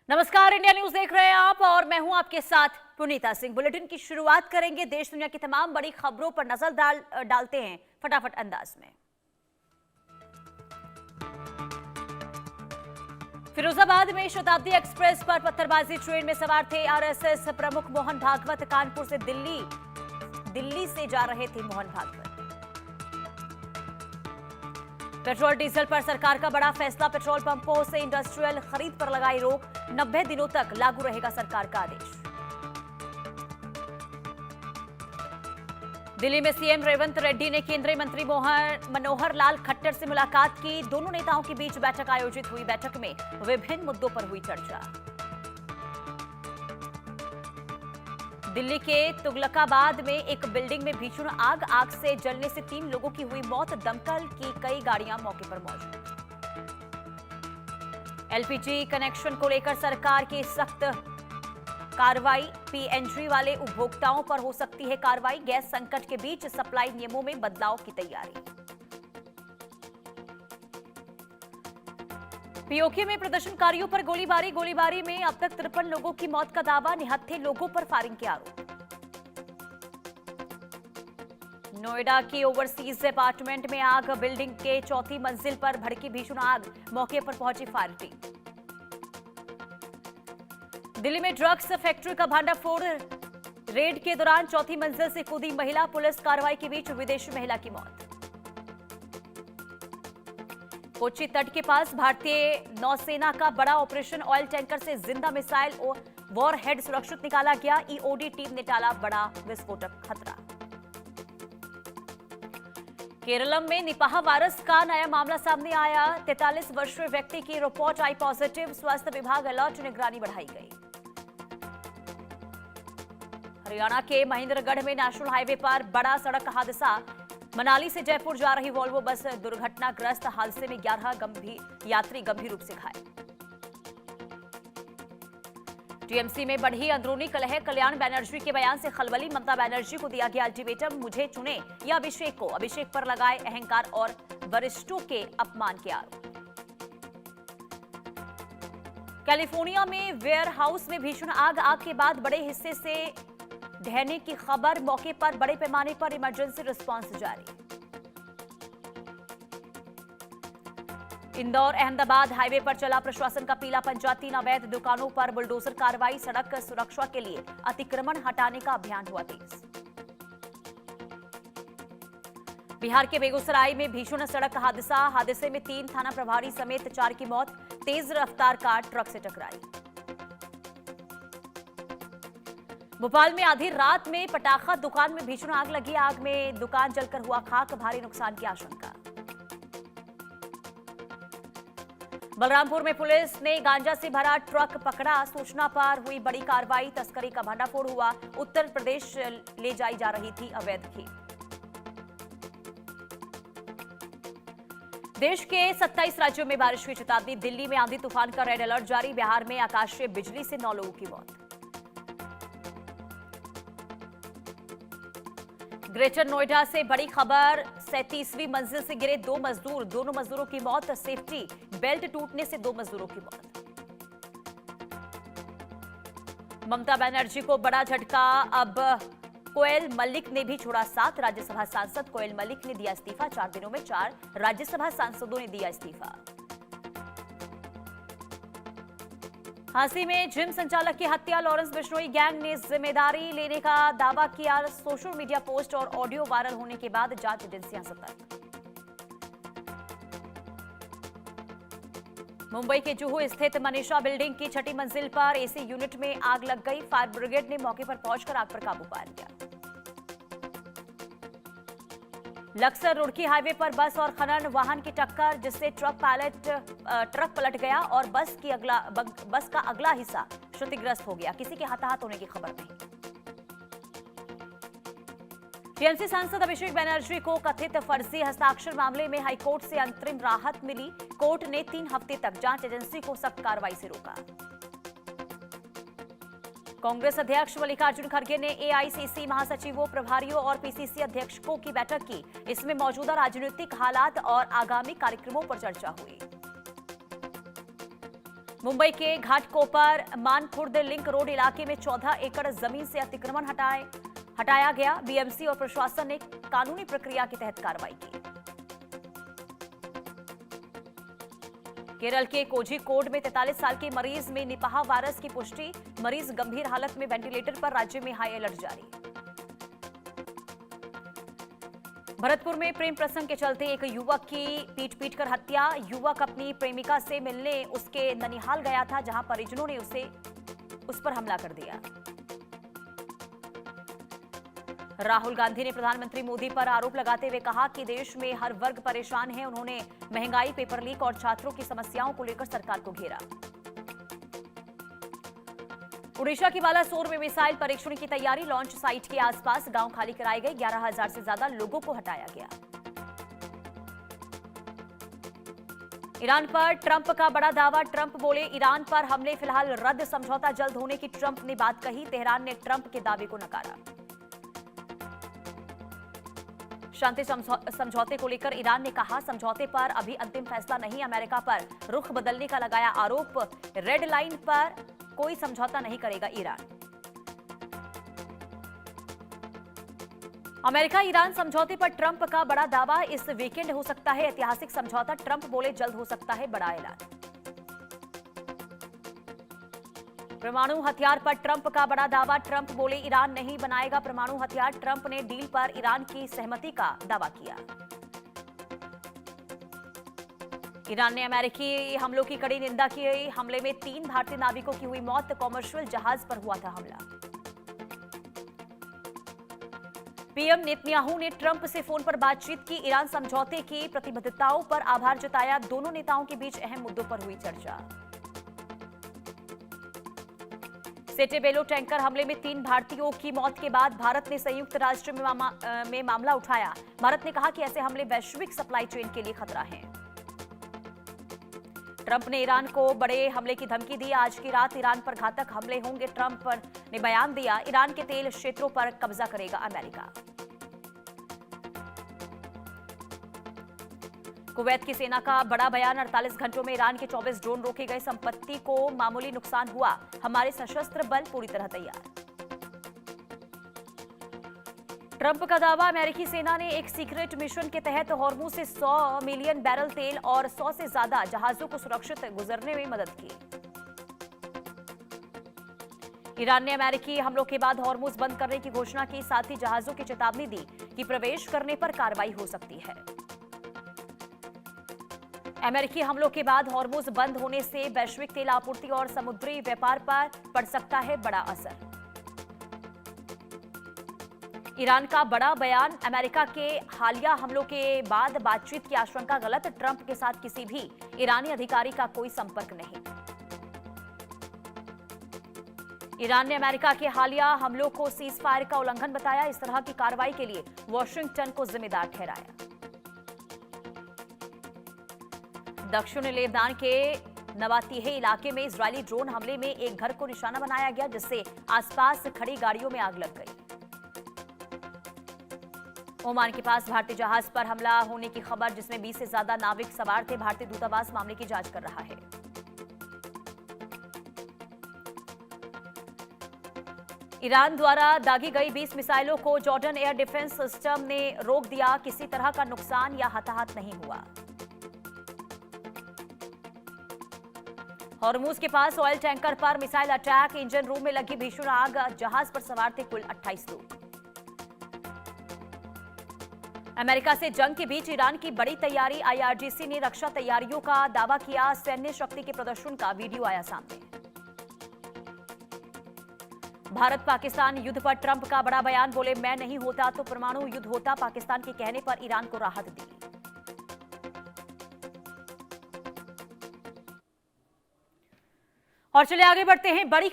नमस्कार, India news देख रहे हैं आप और मैं हूं आपके साथ पुनीता सिंह। बुलेटिन की शुरुआत करेंगे देश दुनिया की तमाम बड़ी खबरों पर नजर डालते हैं फटाफट अंदाज में। फिरोजाबाद में शताब्दी एक्सप्रेस पर पत्थरबाजी, ट्रेन में सवार थे आरएसएस प्रमुख मोहन भागवत। कानपुर से दिल्ली से जा रहे थे मोहन भागवत। पेट्रोल डीजल पर सरकार का बड़ा फैसला, पेट्रोल पंपों से इंडस्ट्रियल खरीद पर लगाई रोक। 90 दिनों तक लागू रहेगा सरकार का आदेश। दिल्ली में सीएम रेवंत रेड्डी ने केंद्रीय मंत्री मनोहर लाल खट्टर से मुलाकात की। दोनों नेताओं के बीच बैठक आयोजित हुई। बैठक में विभिन्न मुद्दों पर हुई चर्चा। दिल्ली के तुगलकाबाद में एक बिल्डिंग में भीषण आग से जलने से 3 लोगों की हुई मौत। दमकल की कई गाड़ियां मौके पर मौजूद। एलपीजी कनेक्शन को लेकर सरकार की सख्त कार्रवाई, पीएनजी वाले उपभोक्ताओं पर हो सकती है कार्रवाई। गैस संकट के बीच सप्लाई नियमों में बदलाव की तैयारी। पीओके में प्रदर्शनकारियों पर गोलीबारी में अब तक 53 लोगों की मौत का दावा। निहत्थे लोगों पर फायरिंग के आरोप। नोएडा की ओवरसीज अपार्टमेंट में आग, बिल्डिंग के 4थी मंजिल पर भड़की भीषण आग। मौके पर पहुंची फायर टीम। दिल्ली में ड्रग्स फैक्ट्री का भांडाफोड़, रेड के दौरान 4थी मंजिल से कूदी महिला। पुलिस कार्रवाई के बीच विदेशी महिला की मौत। कोच्चि तट के पास भारतीय नौसेना का बड़ा ऑपरेशन, ऑयल टैंकर से जिंदा मिसाइल और वॉरहेड सुरक्षित निकाला गया। ईओडी टीम ने टाला बड़ा विस्फोटक खतरा। केरलम में निपाह वायरस का नया मामला सामने आया। 43 वर्षीय व्यक्ति की रिपोर्ट आई पॉजिटिव। स्वास्थ्य विभाग अलर्ट, निगरानी बढ़ाई गई। हरियाणा के महेंद्रगढ़ में नेशनल हाईवे पर बड़ा सड़क हादसा। मनाली से जयपुर जा रही वोल्वो बस दुर्घटनाग्रस्त। हादसे में 11 यात्री गंभीर रूप से घायल। टीएमसी में बढ़ी अंदरूनी कलह, कल्याण बनर्जी के बयान से खलबली। ममता बनर्जी को दिया गया अल्टीमेटम, मुझे चुने या अभिषेक को। अभिषेक पर लगाए अहंकार और वरिष्ठों के अपमान के आरोप। कैलिफोर्निया में वेयर हाउस में भीषण आग के बाद बड़े हिस्से से ढहने की खबर। मौके पर बड़े पैमाने पर इमरजेंसी रिस्पांस जारी। इंदौर अहमदाबाद हाईवे पर चला प्रशासन का पीला पंजा। 3 अवैध दुकानों पर बुलडोजर कार्रवाई। सड़क सुरक्षा के लिए अतिक्रमण हटाने का अभियान हुआ तेज। बिहार के बेगूसराय में भीषण सड़क हादसे में 3 थाना प्रभारी समेत 4 की मौत। तेज रफ्तार कार ट्रक से टकराई। भोपाल में आधी रात में पटाखा दुकान में भीषण आग लगी। आग में दुकान जलकर हुआ खाक, भारी नुकसान की आशंका। बलरामपुर में पुलिस ने गांजा से भरा ट्रक पकड़ा। सूचना पर हुई बड़ी कार्रवाई। तस्करी का भांडाफोड़ हुआ। उत्तर प्रदेश ले जाई जा रही थी अवैध खेप। देश के 27 राज्यों में बारिश की चेतावनी। दिल्ली में आंधी तूफान का रेड अलर्ट जारी। बिहार में आकाशीय बिजली से 9 लोगों की मौत। ग्रेटर नोएडा से बड़ी खबर, 37वीं मंजिल से गिरे 2 मजदूर। दोनों मजदूरों की मौत। सेफ्टी बेल्ट टूटने से 2 मजदूरों की मौत। ममता बनर्जी को बड़ा झटका। अब कोयल मलिक ने भी छोड़ा साथ। राज्यसभा सांसद कोयल मलिक ने दिया इस्तीफा। 4 दिनों में 4 राज्यसभा सांसदों ने दिया इस्तीफा। झांसी में जिम संचालक की हत्या, लॉरेंस बिश्नोई गैंग ने जिम्मेदारी लेने का दावा किया। सोशल मीडिया पोस्ट और ऑडियो वायरल होने के बाद जांच एजेंसियां सतर्क। मुंबई के जुहू स्थित मनीषा बिल्डिंग की 6ठी मंजिल पर एसी यूनिट में आग लग गई। फायर ब्रिगेड ने मौके पर पहुंचकर आग पर काबू पा लिया। लक्सर रुड़की हाईवे पर बस और खनन वाहन की टक्कर, जिससे ट्रक पलट गया और बस का अगला हिस्सा क्षतिग्रस्त हो गया। किसी के हताहत होने की खबर नहीं। टीएमसी सांसद अभिषेक बनर्जी को कथित फर्जी हस्ताक्षर मामले में हाईकोर्ट से अंतरिम राहत मिली। कोर्ट ने 3 हफ्ते तक जांच एजेंसी को सख्त कार्रवाई से रोका। कांग्रेस अध्यक्ष मल्लिकार्जुन खड़गे ने एआईसीसी महासचिवों, प्रभारियों और पीसीसी अध्यक्षों की बैठक की। इसमें मौजूदा राजनीतिक हालात और आगामी कार्यक्रमों पर चर्चा हुई। मुंबई के घाटकोपर मानखुर्द लिंक रोड इलाके में 14 एकड़ जमीन से अतिक्रमण हटाया गया। बीएमसी और प्रशासन ने कानूनी प्रक्रिया के तहत कार्रवाई की। केरल के कोझिकोड में 43 साल के मरीज में निपाह वायरस की पुष्टि। मरीज गंभीर हालत में वेंटिलेटर पर, राज्य में हाई अलर्ट जारी। भरतपुर में प्रेम प्रसंग के चलते एक युवक की पीट-पीटकर हत्या। युवक अपनी प्रेमिका से मिलने उसके ननिहाल गया था, जहां परिजनों ने उस पर हमला कर दिया। राहुल गांधी ने प्रधानमंत्री मोदी पर आरोप लगाते हुए कहा कि देश में हर वर्ग परेशान है। उन्होंने महंगाई, पेपर लीक और छात्रों की समस्याओं को लेकर सरकार को घेरा। ओडिशा की बालासोर में मिसाइल परीक्षण की तैयारी। लॉन्च साइट के आसपास गांव खाली कराए गए। 11,000 से ज्यादा लोगों को हटाया गया। ईरान पर ट्रंप का बड़ा दावा। ट्रंप बोले, ईरान पर हमले फिलहाल रद्द, समझौता जल्द होने की ट्रंप ने बात कही। तेहरान ने ट्रंप के दावे को नकारा। शांति समझौते को लेकर ईरान ने कहा, समझौते पर अभी अंतिम फैसला नहीं। अमेरिका पर रुख बदलने का लगाया आरोप। रेड लाइन पर कोई समझौता नहीं करेगा ईरान। अमेरिका ईरान समझौते पर ट्रंप का बड़ा दावा। इस वीकेंड हो सकता है ऐतिहासिक समझौता। ट्रंप बोले, जल्द हो सकता है बड़ा ऐलान। परमाणु हथियार पर ट्रंप का बड़ा दावा। ट्रंप बोले, ईरान नहीं बनाएगा परमाणु हथियार। ट्रंप ने डील पर ईरान की सहमति का दावा किया। ईरान ने अमेरिकी हमलों की कड़ी निंदा की। हमले में 3 भारतीय नाविकों की हुई मौत। कॉमर्शियल जहाज पर हुआ था हमला। पीएम नेतन्याहू ने ट्रंप से फोन पर बातचीत की। ईरान समझौते की प्रतिबद्धताओं पर आभार जताया। दोनों नेताओं के बीच अहम मुद्दों पर हुई चर्चा। सेटेबेलो टैंकर हमले में 3 भारतीयों की मौत के बाद भारत ने संयुक्त राष्ट्र में मामला उठाया। भारत ने कहा कि ऐसे हमले वैश्विक सप्लाई चेन के लिए खतरा हैं। ट्रंप ने ईरान को बड़े हमले की धमकी दी। आज की रात ईरान पर घातक हमले होंगे। ट्रंप ने बयान दिया, ईरान के तेल क्षेत्रों पर कब्जा करेगा अमेरिका। कुवैत की सेना का बड़ा बयान। 48 घंटों में ईरान के 24 ड्रोन रोके गए। संपत्ति को मामूली नुकसान हुआ। हमारे सशस्त्र बल पूरी तरह तैयार। ट्रंप का दावा, अमेरिकी सेना ने एक सीक्रेट मिशन के तहत हॉर्मुज से 100 मिलियन बैरल तेल और 100 से ज्यादा जहाजों को सुरक्षित गुजरने में मदद की। ईरान ने अमेरिकी हमलों के बाद हॉर्मुज बंद करने की घोषणा की। साथ ही जहाजों की चेतावनी दी कि प्रवेश करने पर कार्रवाई हो सकती है। अमेरिकी हमलों के बाद हॉर्मुज बंद होने से वैश्विक तेल आपूर्ति और समुद्री व्यापार पर पड़ सकता है बड़ा असर। ईरान का बड़ा बयान। अमेरिका के हालिया हमलों के बाद बातचीत की आशंका गलत। ट्रंप के साथ किसी भी ईरानी अधिकारी का कोई संपर्क नहीं। ईरान ने अमेरिका के हालिया हमलों को सीज फायर का उल्लंघन बताया। इस तरह की कार्रवाई के लिए वॉशिंगटन को जिम्मेदार ठहराया। दक्षिण लेबनान के नवातीह इलाके में इजरायली ड्रोन हमले में एक घर को निशाना बनाया गया, जिससे आसपास खड़ी गाड़ियों में आग लग गई। ओमान के पास भारतीय जहाज पर हमला होने की खबर, जिसमें 20 से ज्यादा नाविक सवार थे। भारतीय दूतावास मामले की जांच कर रहा है। ईरान द्वारा दागी गई 20 मिसाइलों को जॉर्डन एयर डिफेंस सिस्टम ने रोक दिया। किसी तरह का नुकसान या हताहत नहीं हुआ। हॉर्मुज के पास ऑयल टैंकर पर मिसाइल अटैक। इंजन रूम में लगी भीषण आग। जहाज पर सवार थे कुल 28 लोग। अमेरिका से जंग के बीच ईरान की बड़ी तैयारी। आईआरजीसी ने रक्षा तैयारियों का दावा किया। सैन्य शक्ति के प्रदर्शन का वीडियो आया सामने। भारत पाकिस्तान युद्ध पर ट्रंप का बड़ा बयान। बोले, मैं नहीं होता तो परमाणु युद्ध होता। पाकिस्तान के कहने पर ईरान को राहत दी। और चलिए आगे बढ़ते हैं। बड़ी